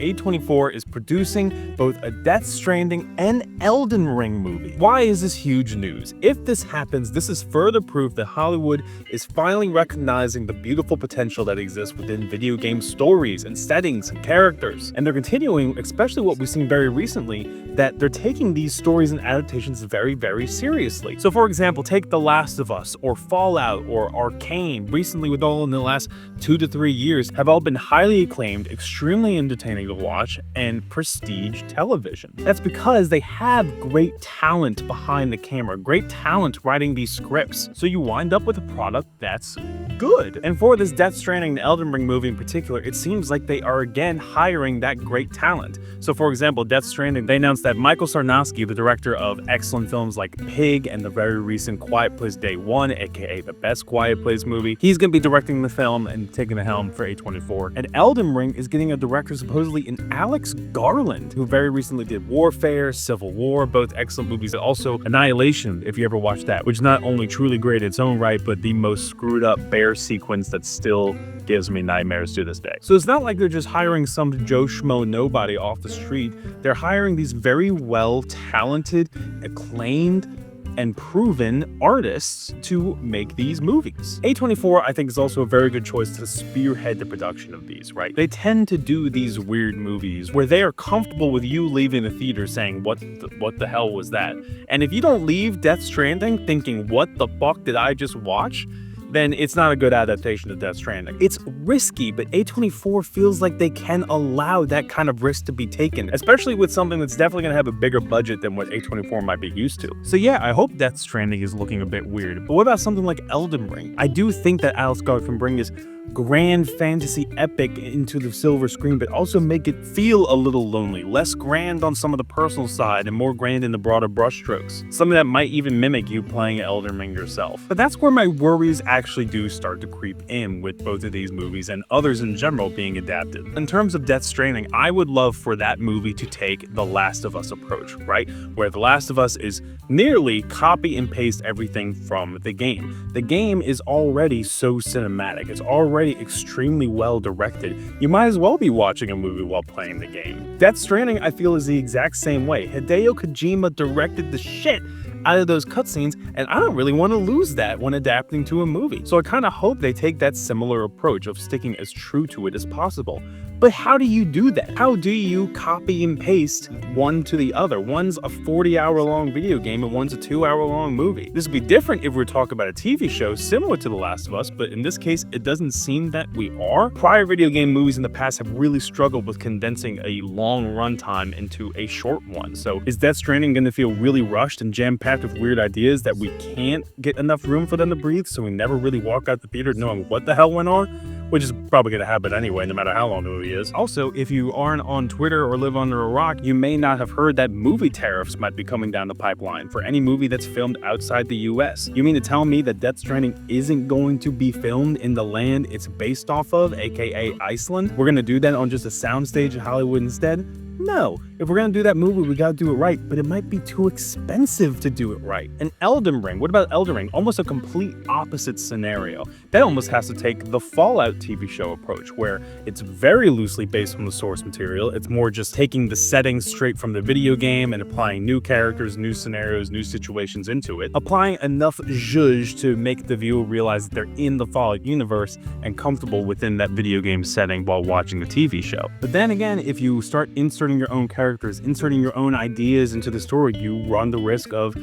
A24 is producing both a Death Stranding and Elden Ring movie. Why is this huge news? If this happens, this is further proof that Hollywood is finally recognizing the beautiful potential that exists within video game stories and settings and characters. And they're continuing, especially what we've seen very recently, that they're taking these stories and adaptations very, very seriously. So for example, take The Last of Us or Fallout or Arcane, recently with all in the last 2 to 3 years, have all been highly acclaimed, extremely entertaining to watch, and prestige television. That's because they have great talent behind the camera, great talent writing these scripts. So you wind up with a product that's good. And for this Death Stranding and Elden Ring movie in particular, it seems like they are again hiring that great talent. So for example, Death Stranding, they announced that Michael Sarnowski, the director of excellent films like Pig and the very recent Quiet Place Day 1, aka the best Quiet Place movie, he's going to be directing the film and taking the helm for A24. And Elden Ring is getting a director supposedly in Alex Garland, who very recently did Warfare, Civil War, both excellent movies, and also Annihilation, if you ever watched that, which is not only truly great in its own right, but the most screwed up bear sequence that still gives me nightmares to this day. So it's not like they're just hiring some Joe Schmo nobody off the street. They're hiring these very well talented, acclaimed, and proven artists to make these movies. A24, I think, is also a very good choice to spearhead the production of these, right? They tend to do these weird movies where they are comfortable with you leaving the theater saying, what the hell was that? And if you don't leave Death Stranding thinking, what the fuck did I just watch? Then it's not a good adaptation of Death Stranding. It's risky, but A24 feels like they can allow that kind of risk to be taken, especially with something that's definitely going to have a bigger budget than what A24 might be used to. So yeah, I hope Death Stranding is looking a bit weird, but what about something like Elden Ring? I do think that Alex Garland can bring this grand fantasy epic into the silver screen, but also make it feel a little lonely, less grand on some of the personal side and more grand in the broader brushstrokes. Something that might even mimic you playing Elden Ring yourself. But that's where my worries actually do start to creep in with both of these movies and others in general being adapted. In terms of Death Stranding, I would love for that movie to take The Last of Us approach, right? Where The Last of Us is nearly copy and paste everything from the game. The game is already so cinematic. It's already extremely well directed. You might as well be watching a movie while playing the game. Death Stranding, I feel, is the exact same way. Hideo Kojima directed the shit out of those cutscenes, and I don't really want to lose that when adapting to a movie. So I kind of hope they take that similar approach of sticking as true to it as possible. But how do you do that? How do you copy and paste one to the other? One's a 40-hour-long video game and one's a 2-hour-long movie. This would be different if we were talking about a TV show similar to The Last of Us, but in this case, it doesn't seem that we are. Prior video game movies in the past have really struggled with condensing a long runtime into a short one. So is Death Stranding going to feel really rushed and jam-packed with weird ideas that we can't get enough room for them to breathe, so we never really walk out the theater knowing what the hell went on? Which is probably going to happen anyway, no matter how long the movie is. Also, if you aren't on Twitter or live under a rock, you may not have heard that movie tariffs might be coming down the pipeline for any movie that's filmed outside the US. You mean to tell me that Death Stranding isn't going to be filmed in the land it's based off of, aka Iceland? We're going to do that on just a soundstage in Hollywood instead? No. If we're gonna do that movie, we gotta do it right, but it might be too expensive to do it right. And Elden Ring, what about Elden Ring? Almost a complete opposite scenario. That almost has to take the Fallout TV show approach, where it's very loosely based on the source material. It's more just taking the settings straight from the video game and applying new characters, new scenarios, new situations into it. Applying enough zhuzh to make the viewer realize that they're in the Fallout universe and comfortable within that video game setting while watching the TV show. But then again, if you start inserting your own characters, inserting your own ideas into the story, you run the risk of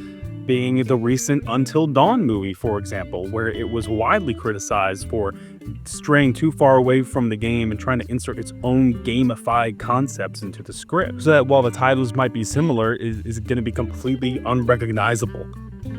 being the recent Until Dawn movie, for example, where it was widely criticized for straying too far away from the game and trying to insert its own gamified concepts into the script. So that while the titles might be similar, is going to be completely unrecognizable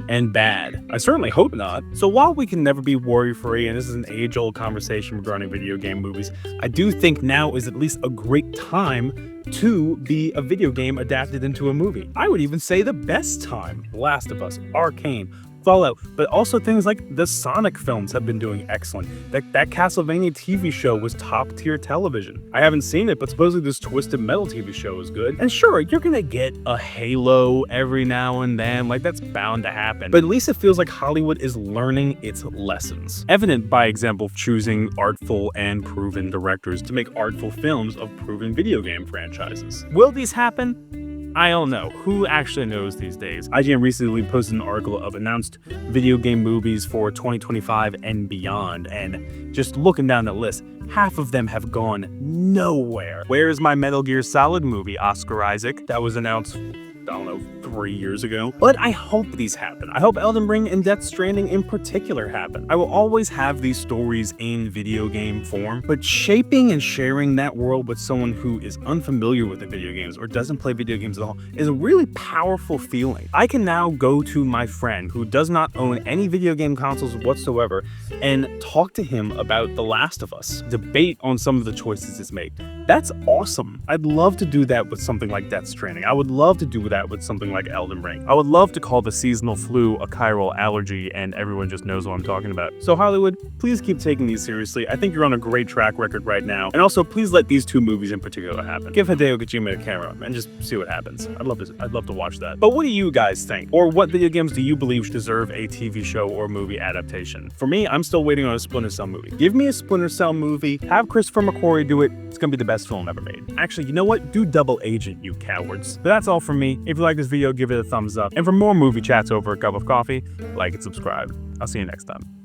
and bad. I certainly hope not. So while we can never be worry-free, and this is an age-old conversation regarding video game movies, I do think now is at least a great time to be a video game adapted into a movie. I would even say the best time. The Last of Us, Arcane, Fallout, but also things like the Sonic films have been doing excellent. That Castlevania TV show was top tier television. I haven't seen it, but supposedly this Twisted Metal TV show is good. And sure, you're gonna get a Halo every now and then, like that's bound to happen. But at least it feels like Hollywood is learning its lessons. Evident by example of choosing artful and proven directors to make artful films of proven video game franchises. Will these happen? I don't know. Who actually knows these days? IGN recently posted an article of announced video game movies for 2025 and beyond, and just looking down the list, half of them have gone nowhere. Where is my Metal Gear Solid movie, Oscar Isaac? That was announced, I don't know, 3 years ago. But I hope these happen. I hope Elden Ring and Death Stranding in particular happen. I will always have these stories in video game form, but shaping and sharing that world with someone who is unfamiliar with the video games or doesn't play video games at all is a really powerful feeling. I can now go to my friend who does not own any video game consoles whatsoever and talk to him about The Last of Us, debate on some of the choices it's made. That's awesome. I'd love to do that with something like Death Stranding. I would love to do that with something like Elden Ring. I would love to call the seasonal flu a chiral allergy and everyone just knows what I'm talking about. So Hollywood, please keep taking these seriously. I think you're on a great track record right now. And also, please let these two movies in particular happen. Give Hideo Kojima a camera and just see what happens. I'd love to watch that. But what do you guys think? Or what video games do you believe deserve a TV show or movie adaptation? For me, I'm still waiting on a Splinter Cell movie. Give me a Splinter Cell movie, have Christopher McQuarrie do it. It's gonna be the best film ever made. Actually, you know what? Do Double Agent, you cowards. But that's all from me. If you like this video, give it a thumbs up. And for more movie chats over a cup of coffee, like and subscribe. I'll see you next time.